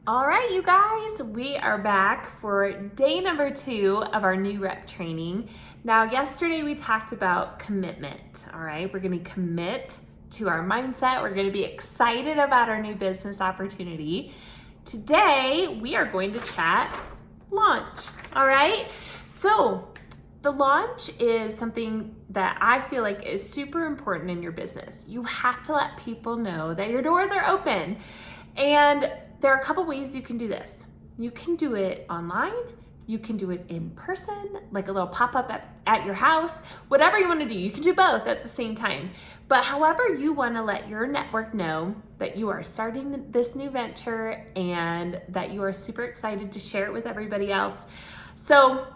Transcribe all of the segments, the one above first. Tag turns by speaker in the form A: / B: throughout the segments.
A: All right, you guys, we are back for day number 2 of our new rep training. Now, yesterday we talked about commitment. All right, we're going to commit to our mindset. We're going to be excited about our new business opportunity. Today, we are going to chat launch. All right, so the launch is something that I feel like is super important in your business. You have to let people know that your doors are open. And there are a couple ways you can do this. You can do it online, you can do it in person, like a little pop-up at your house, whatever you want to do. You can do both at the same time. But however you want to let your network know that you are starting this new venture and that you are super excited to share it with everybody else. So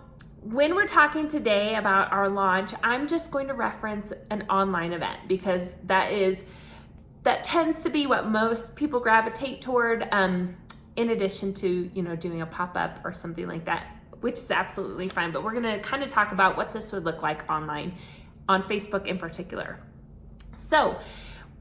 A: when we're talking today about our launch, I'm just going to reference an online event because that tends to be what most people gravitate toward, in addition to, doing a pop-up or something like that, which is absolutely fine. But we're gonna kind of talk about what this would look like online, on Facebook in particular. So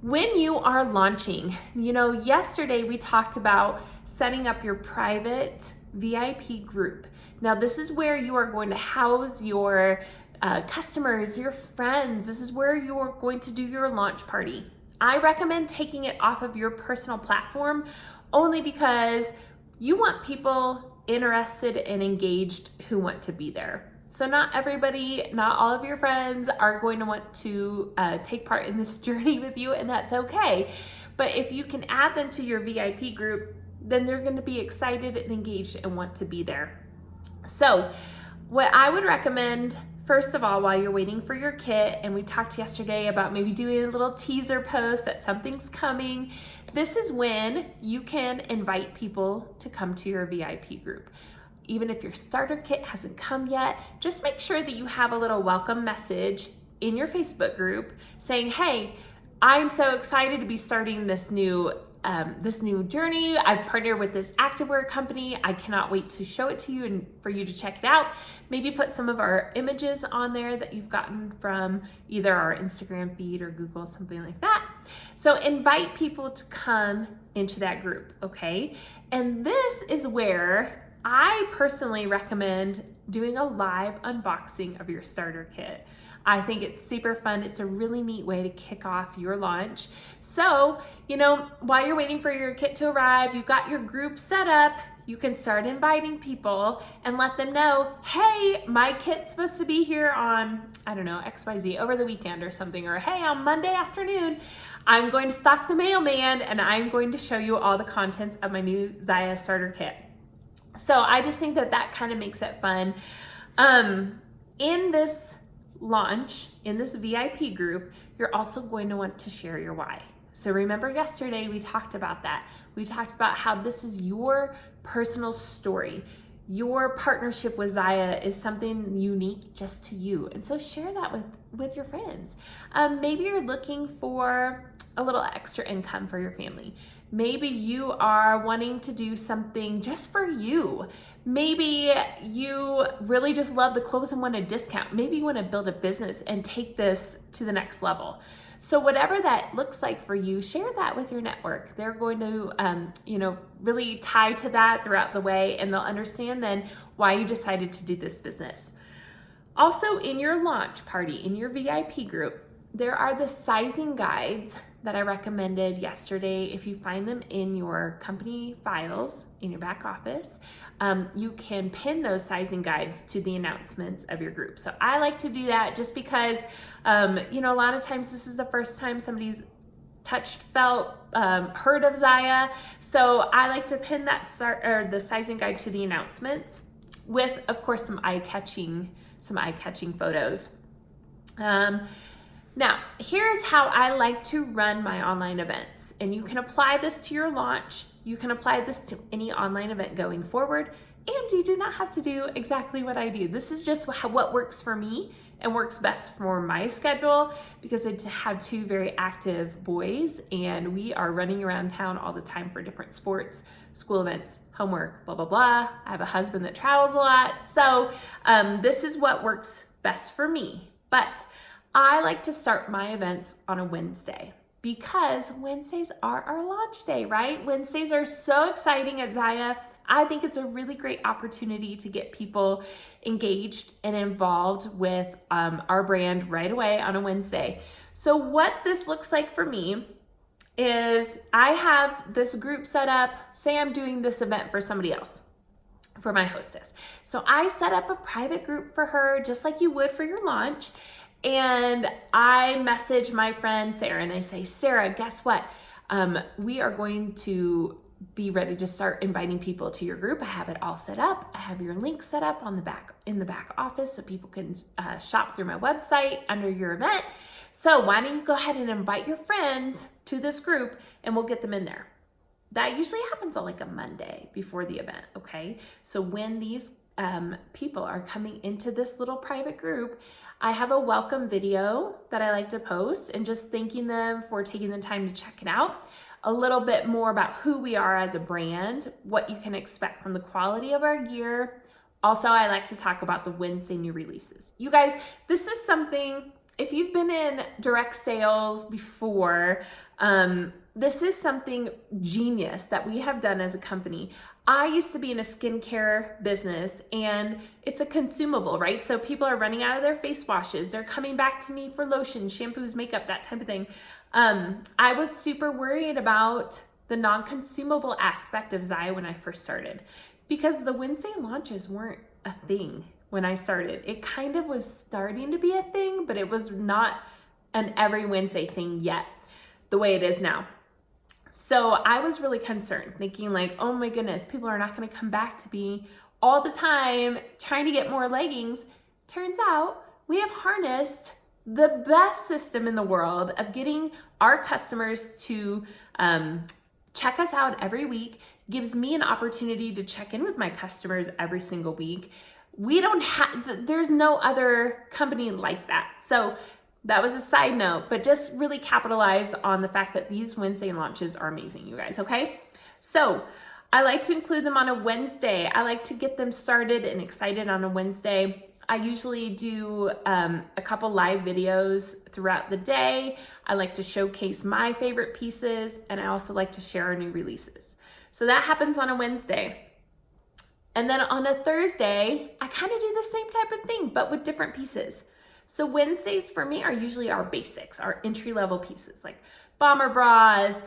A: when you are launching, yesterday we talked about setting up your private VIP group. Now this is where you are going to house your customers, your friends. This is where you're going to do your launch party. I recommend taking it off of your personal platform only because you want people interested and engaged who want to be there. So not everybody, not all of your friends are going to want to take part in this journey with you, and that's okay. But if you can add them to your VIP group, then they're going to be excited and engaged and want to be there. So what I would recommend, first of all, while you're waiting for your kit, and we talked yesterday about maybe doing a little teaser post that something's coming, this is when you can invite people to come to your VIP group. Even if your starter kit hasn't come yet, just make sure that you have a little welcome message in your Facebook group saying, hey, I'm so excited to be starting this new journey. I've partnered with this activewear company. I cannot wait to show it to you and for you to check it out. Maybe put some of our images on there that you've gotten from either our Instagram feed or Google, something like that. So invite people to come into that group, okay? And this is where I personally recommend doing a live unboxing of your starter kit. I think it's super fun. It's a really neat way to kick off your launch. So, while you're waiting for your kit to arrive, you've got your group set up, you can start inviting people and let them know, hey, my kit's supposed to be here on, XYZ over the weekend or something, or hey, on Monday afternoon, I'm going to stalk the mailman and I'm going to show you all the contents of my new ZYIA starter kit. So I just think that kind of makes it fun. In this launch, in this VIP group, you're also going to want to share your why. So remember yesterday we talked about that. We talked about how this is your personal story. Your partnership with ZYIA is something unique just to you. And so share that with your friends. Maybe you're looking for a little extra income for your family. Maybe you are wanting to do something just for you. Maybe you really just love the clothes and want a discount. Maybe you want to build a business and take this to the next level. So whatever that looks like for you, share that with your network. They're going to, really tie to that throughout the way, and they'll understand then why you decided to do this business. Also, in your launch party, in your VIP group, there are the sizing guides that I recommended yesterday. If you find them in your company files in your back office, you can pin those sizing guides to the announcements of your group. So I like to do that just because, a lot of times this is the first time somebody's touched, felt, heard of ZYIA. So I like to pin the sizing guide to the announcements with, of course, some eye-catching photos. Now, here's how I like to run my online events, and you can apply this to your launch. You can apply this to any online event going forward, and you do not have to do exactly what I do. This is just what works for me and works best for my schedule because I have 2 very active boys, and we are running around town all the time for different sports, school events, homework, blah, blah, blah. I have a husband that travels a lot. So this is what works best for me. But I like to start my events on a Wednesday. because Wednesdays are our launch day, right? Wednesdays are so exciting at ZYIA. I think it's a really great opportunity to get people engaged and involved with our brand right away on a Wednesday. So what this looks like for me is I have this group set up. Say I'm doing this event for somebody else, for my hostess. So I set up a private group for her, just like you would for your launch. And I message my friend Sarah and I say, Sarah, guess what? We are going to be ready to start inviting people to your group. I have it all set up. I have your link set up on the back in the back office so people can shop through my website under your event. So why don't you go ahead and invite your friends to this group and we'll get them in there. That usually happens on like a Monday before the event, okay? So when these people are coming into this little private group, I have a welcome video that I like to post and just thanking them for taking the time to check it out. A little bit more about who we are as a brand, what you can expect from the quality of our gear. Also, I like to talk about the Wednesday new releases. You guys, this is something, if you've been in direct sales before, this is something genius that we have done as a company. I used to be in a skincare business and it's a consumable, right? So people are running out of their face washes. They're coming back to me for lotion, shampoos, makeup, that type of thing. I was super worried about the non-consumable aspect of ZYIA when I first started because the Wednesday launches weren't a thing when I started. It kind of was starting to be a thing, but it was not an every Wednesday thing yet the way it is now. So I was really concerned, thinking like, oh my goodness, people are not going to come back to me all the time trying to get more leggings. Turns out we have harnessed the best system in the world of getting our customers to check us out every week. Gives me an opportunity to check in with my customers every single week. We don't have, there's no other company like that. So that was a side note, but just really capitalize on the fact that these Wednesday launches are amazing, you guys, okay? So I like to include them on a Wednesday. I like to get them started and excited on a Wednesday. I usually do a couple live videos throughout the day. I like to showcase my favorite pieces, and I also like to share our new releases. So that happens on a Wednesday. And then on a Thursday, I kind of do the same type of thing, but with different pieces. So Wednesdays for me are usually our basics, our entry-level pieces like bomber bras,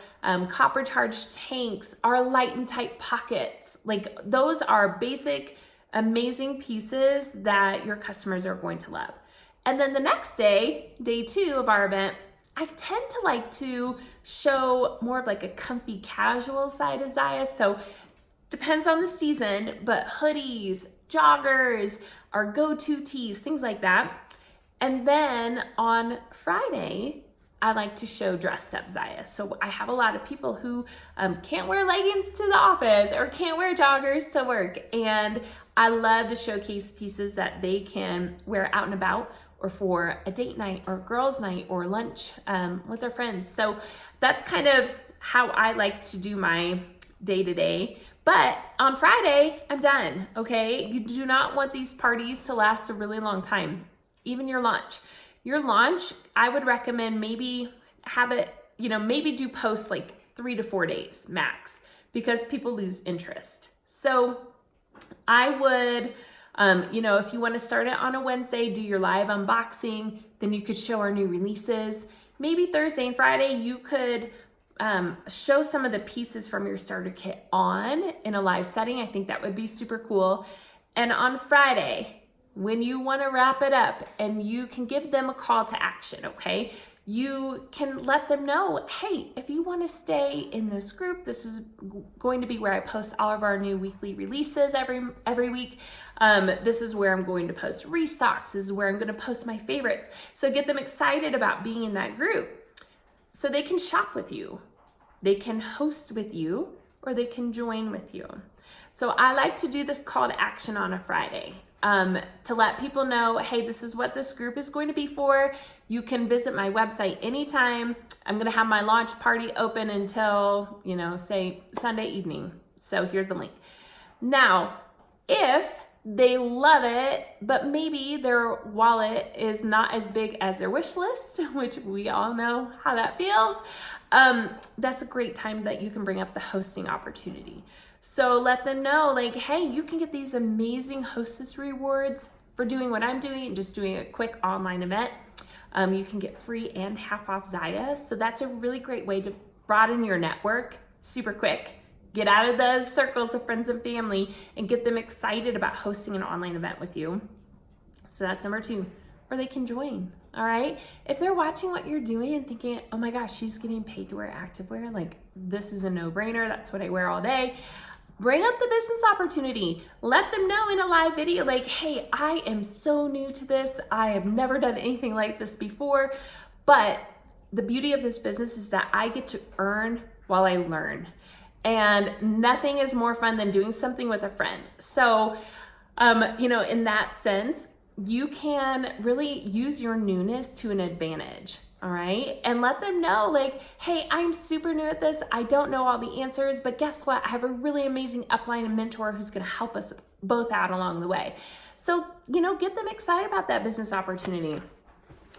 A: copper charged tanks, our light and tight pockets. Like those are basic, amazing pieces that your customers are going to love. And then the next day, day 2 of our event, I tend to like to show more of like a comfy casual side of ZYIA. So depends on the season, but hoodies, joggers, our go-to tees, things like that. And then on Friday, I like to show dressed up ZYIA. So I have a lot of people who can't wear leggings to the office or can't wear joggers to work. And I love to showcase pieces that they can wear out and about or for a date night or girls' night or lunch with their friends. So that's kind of how I like to do my day-to-day. But on Friday, I'm done, okay? You do not want these parties to last a really long time. Even your launch. Your launch, I would recommend maybe have it, maybe do posts like 3 to 4 days max because people lose interest. So I would, if you want to start it on a Wednesday, do your live unboxing, then you could show our new releases. Maybe Thursday and Friday, you could show some of the pieces from your starter kit in a live setting. I think that would be super cool. And on Friday, when you want to wrap it up and you can give them a call to action, okay? You can let them know, hey, if you want to stay in this group, this is going to be where I post all of our new weekly releases every week. This is where I'm going to post restocks. This is where I'm going to post my favorites. So get them excited about being in that group so they can shop with you. They can host with you or they can join with you. So I like to do this call to action on a Friday. To let people know, hey, this is what this group is going to be for. You can visit my website anytime. I'm going to have my launch party open until, say Sunday evening. So here's the link. Now, if they love it, but maybe their wallet is not as big as their wish list, which we all know how that feels. That's a great time that you can bring up the hosting opportunity. So let them know, like, hey, you can get these amazing hostess rewards for doing what I'm doing, just doing a quick online event. You can get free and half off ZYIA. So that's a really great way to broaden your network super quick. Get out of those circles of friends and family and get them excited about hosting an online event with you. So that's number 2, or they can join, all right? If they're watching what you're doing and thinking, oh my gosh, she's getting paid to wear activewear, like this is a no-brainer, that's what I wear all day. Bring up the business opportunity. Let them know in a live video, like, hey, I am so new to this. I have never done anything like this before, but the beauty of this business is that I get to earn while I learn. And nothing is more fun than doing something with a friend. So, in that sense, you can really use your newness to an advantage, all right? And let them know, like, hey, I'm super new at this. I don't know all the answers, but guess what? I have a really amazing upline and mentor who's gonna help us both out along the way. So, get them excited about that business opportunity.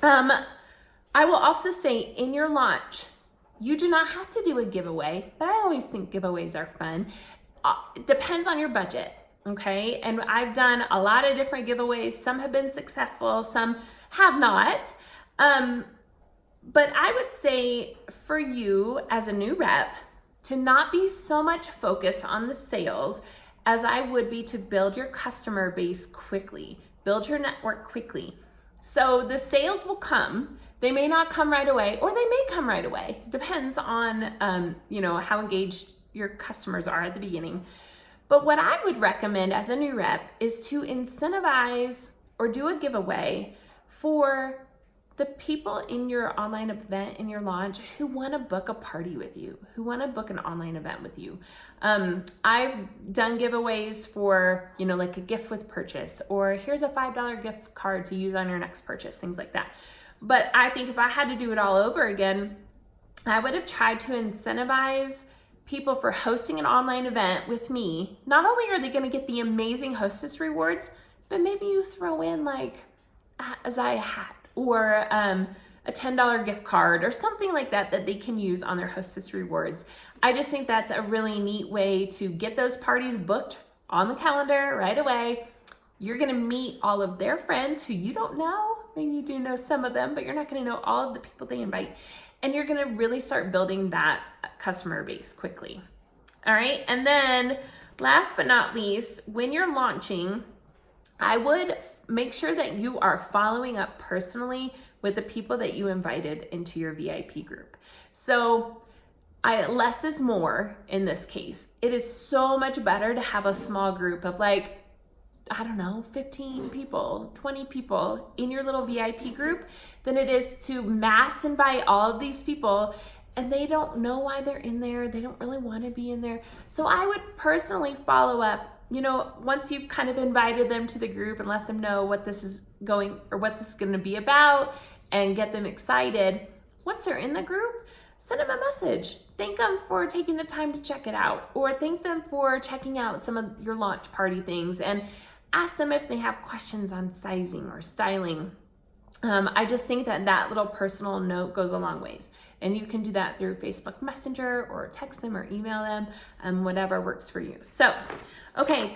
A: I will also say in your launch, you do not have to do a giveaway, but I always think giveaways are fun. It depends on your budget, okay? And I've done a lot of different giveaways. Some have been successful, some have not. But I would say for you as a new rep to not be so much focused on the sales as I would be to build your customer base quickly, build your network quickly. So the sales will come. They may not come right away, or they may come right away. Depends on, how engaged your customers are at the beginning. But what I would recommend as a new rep is to incentivize or do a giveaway for the people in your online event, in your launch, who want to book a party with you, who want to book an online event with you. I've done giveaways for, like a gift with purchase, or here's a $5 gift card to use on your next purchase, things like that. But I think if I had to do it all over again, I would have tried to incentivize people for hosting an online event with me. Not only are they going to get the amazing hostess rewards, but maybe you throw in like a ZYIA hat or a $10 gift card or something like that they can use on their hostess rewards. I just think that's a really neat way to get those parties booked on the calendar right away. You're gonna meet all of their friends who you don't know. Maybe you do know some of them, but you're not gonna know all of the people they invite. And you're gonna really start building that customer base quickly. All right, and then last but not least, when you're launching, I would make sure that you are following up personally with the people that you invited into your VIP group. So less is more in this case. It is so much better to have a small group of 15 people, 20 people in your little VIP group than it is to mass invite all of these people and they don't know why they're in there. They don't really want to be in there. So I would personally follow up, once you've kind of invited them to the group and let them know what this is going to be about and get them excited. Once they're in the group, send them a message. Thank them for taking the time to check it out, or thank them for checking out some of your launch party things and ask them if they have questions on sizing or styling. I just think that little personal note goes a long ways. And you can do that through Facebook Messenger or text them or email them, whatever works for you. So, okay,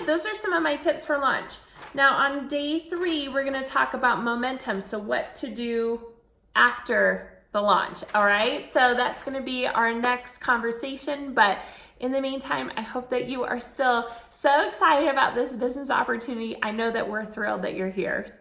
A: those are some of my tips for launch. Now on day 3, we're gonna talk about momentum. So what to do after the launch, all right? So that's gonna be our next conversation, but in the meantime, I hope that you are still so excited about this business opportunity. I know that we're thrilled that you're here.